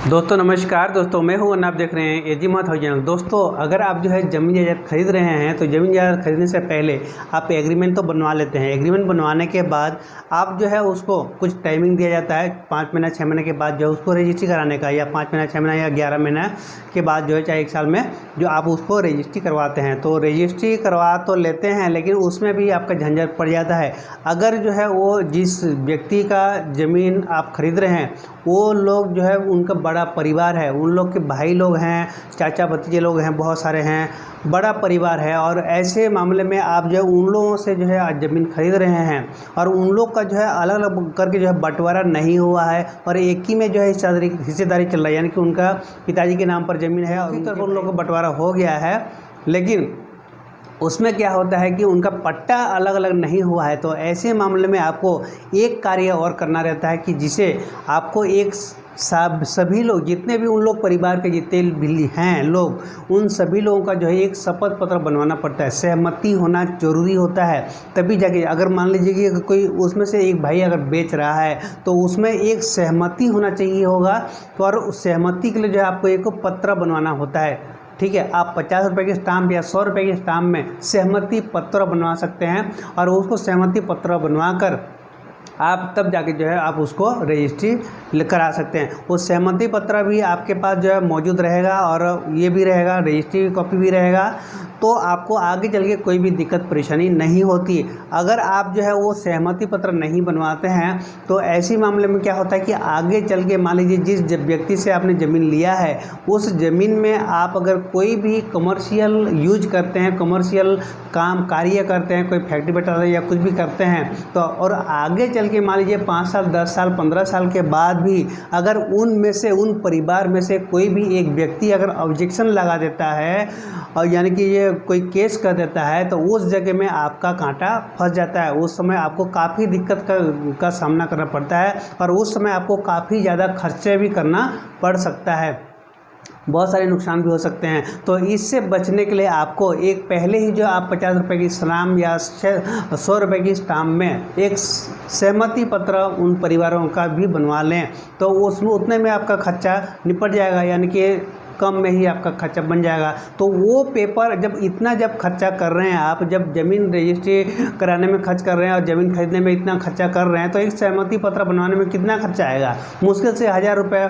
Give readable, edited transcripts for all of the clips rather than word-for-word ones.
दोस्तों नमस्कार। दोस्तों मैं हूं और आप देख रहे हैं एजी मत हाउस। दोस्तों अगर आप जो है ज़मीन जायदाद खरीद रहे हैं तो ज़मीन जायदाद खरीदने से पहले आप एग्रीमेंट तो बनवा लेते हैं। एग्रीमेंट बनवाने के बाद आप जो है उसको कुछ टाइमिंग दिया जाता है 5 महीना 6 महीने के बाद जो है उसको रजिस्ट्री कराने का, या 5 महीना 6 महीना या 11 महीना के बाद जो है चाहे 1 साल में जो आप उसको रजिस्ट्री करवाते हैं। तो रजिस्ट्री करवा तो लेते हैं लेकिन उसमें भी आपका झंझट पड़ जाता है। अगर जो है वो जिस व्यक्ति का ज़मीन आप खरीद रहे हैं वो लोग जो है उनका बड़ा परिवार है, उन लोग के भाई लोग हैं, चाचा भतीजे लोग हैं, बहुत सारे हैं, बड़ा परिवार है, और ऐसे मामले में आप जो है उन लोगों से जो है आज ज़मीन खरीद रहे हैं और उन लोग का जो है अलग अलग करके जो है बंटवारा नहीं हुआ है और एक ही में जो है हिस्सेदारी चल रहा है, यानी कि उनका पिताजी के नाम पर ज़मीन है और उन लोगों का बंटवारा हो गया है, लेकिन उसमें क्या होता है कि उनका पट्टा अलग अलग नहीं हुआ है। तो ऐसे मामले में आपको एक कार्य और करना रहता है कि जिसे आपको एक सभी लोग, जितने भी उन लोग परिवार के जितने भी हैं लोग, उन सभी लोगों का जो है एक शपथ पत्र बनवाना पड़ता है। सहमति होना जरूरी होता है, तभी जाके अगर मान लीजिए कि कोई उसमें से एक भाई अगर बेच रहा है तो उसमें एक सहमति होना चाहिए होगा। तो और उस सहमति के लिए जो है आपको एक पत्र बनवाना होता है। ठीक है, आप 50 रुपये के स्टाम्प या 100 रुपये के स्टाम्प में सहमति पत्र बनवा सकते हैं और उसको सहमति पत्र बनवाकर आप तब जाके जो है आप उसको रजिस्ट्री करा सकते हैं। वो सहमति पत्र भी आपके पास जो है मौजूद रहेगा और ये भी रहेगा, रजिस्ट्री कॉपी भी रहेगा, तो आपको आगे चल के कोई भी दिक्कत परेशानी नहीं होती। अगर आप जो है वो सहमति पत्र नहीं बनवाते हैं तो ऐसी मामले में क्या होता है कि आगे चल के मान लीजिए जिस व्यक्ति से आपने ज़मीन लिया है उस ज़मीन में आप अगर कोई भी कमर्शियल यूज करते हैं, कमर्शियल काम कार्य करते हैं, कोई फैक्ट्री बैठाते हैं या कुछ भी करते हैं, तो और आगे चल के मान लीजिए 5 साल 10 साल 15 साल के बाद भी अगर उनमें से उन परिवार में से कोई भी एक व्यक्ति अगर ऑब्जेक्शन लगा देता है और यानी कि ये कोई केस कर देता है तो उस जगह में आपका कांटा फंस जाता है। उस समय आपको काफ़ी दिक्कत का सामना करना पड़ता है और उस समय आपको काफ़ी ज़्यादा खर्चे भी करना पड़ सकता है, बहुत सारे नुकसान भी हो सकते हैं। तो इससे बचने के लिए आपको एक पहले ही जो आप 50 रुपये की स्टाम्प या 100 रुपये की स्टाम्प में एक सहमति पत्र उन परिवारों का भी बनवा लें, तो उसमें उतने में आपका खर्चा निपट जाएगा, यानी कि कम में ही आपका खर्चा बन जाएगा। तो वो पेपर जब खर्चा कर रहे हैं आप, जब ज़मीन रजिस्ट्री कराने में खर्च कर रहे हैं और ज़मीन खरीदने में इतना खर्चा कर रहे हैं, तो एक सहमति पत्र बनवाने में कितना खर्चा आएगा? मुश्किल से 1000 रुपये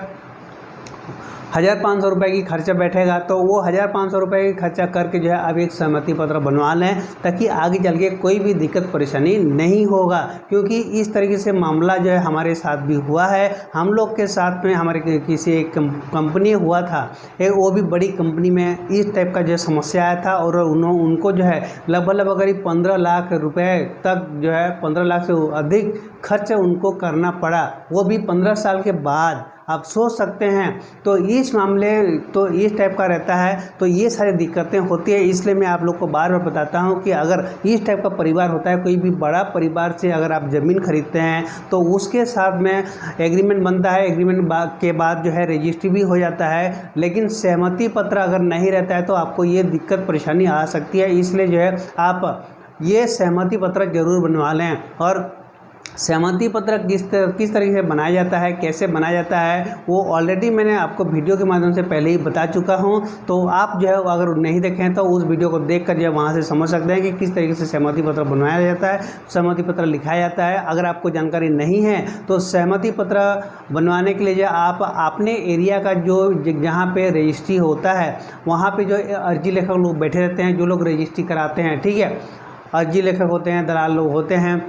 1500 रुपये की खर्चा बैठेगा। तो वो 1500 रुपये की खर्चा करके जो है आप एक सहमति पत्र बनवा लें ताकि आगे चल के कोई भी दिक्कत परेशानी नहीं होगा, क्योंकि इस तरीके से मामला जो है हमारे साथ भी हुआ है। हम लोग के साथ में हमारे किसी एक कंपनी हुआ था, वो भी बड़ी कंपनी में इस टाइप का जो समस्या आया था और उनको जो है लगभग करीब 15 लाख रुपये तक जो है 15 लाख से अधिक खर्च उनको करना पड़ा, वो भी 15 साल के बाद। आप सोच सकते हैं। तो इस मामले तो इस टाइप का रहता है, तो ये सारी दिक्कतें होती है। इसलिए मैं आप लोग को बार बार बताता हूँ कि अगर इस टाइप का परिवार होता है, कोई भी बड़ा परिवार से अगर आप ज़मीन खरीदते हैं तो उसके साथ में एग्रीमेंट बनता है। एग्रीमेंट के बाद जो है रजिस्ट्री भी हो जाता है, लेकिन सहमति पत्र अगर नहीं रहता है तो आपको ये दिक्कत परेशानी आ सकती है। इसलिए जो है आप ये सहमति पत्र ज़रूर बनवा लें। और सहमति पत्र किस तरीके से बनाया जाता है, कैसे बनाया जाता है, वो ऑलरेडी मैंने आपको वीडियो के माध्यम से पहले ही बता चुका हूँ। तो आप जो है अगर नहीं देखें तो उस वीडियो को देखकर जो है वहाँ से समझ सकते हैं कि किस तरीके से सहमति पत्र बनाया जाता है, सहमति पत्र लिखाया जाता है। अगर आपको जानकारी नहीं है तो सहमति पत्र बनवाने के लिए जो आप अपने एरिया का जो जहाँ पर रजिस्ट्री होता है वहाँ पर जो अर्जी लेखक लोग बैठे रहते हैं, जो लोग रजिस्ट्री कराते हैं, ठीक है, अर्जी लेखक होते हैं, दलाल लोग होते हैं,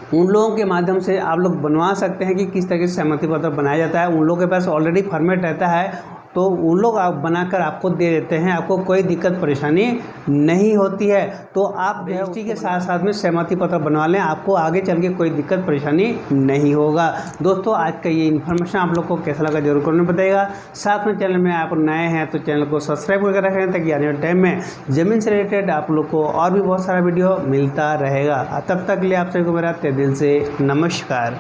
उन लोगों के माध्यम से आप लोग बनवा सकते हैं कि किस तरह से सहमति पत्र बनाया जाता है। उन लोगों के पास ऑलरेडी फॉर्मेट रहता है, तो उन लोग आप बनाकर आपको दे देते हैं, आपको कोई दिक्कत परेशानी नहीं होती है। तो आप रजिस्ट्री के साथ साथ में सहमति पत्र बनवा लें, आपको आगे चल के कोई दिक्कत परेशानी नहीं होगा। दोस्तों आज का ये इन्फॉर्मेशन आप लोग को कैसा लगा जरूर कमेंट बताइएगा। साथ में चैनल में आप नए हैं तो चैनल को सब्सक्राइब करके रखें ताकि आने वाले टाइम में ज़मीन से रिलेटेड आप लोग को और भी बहुत सारा वीडियो मिलता रहेगा। तब तक के लिए आप सभी को मेरा तहे दिल से नमस्कार।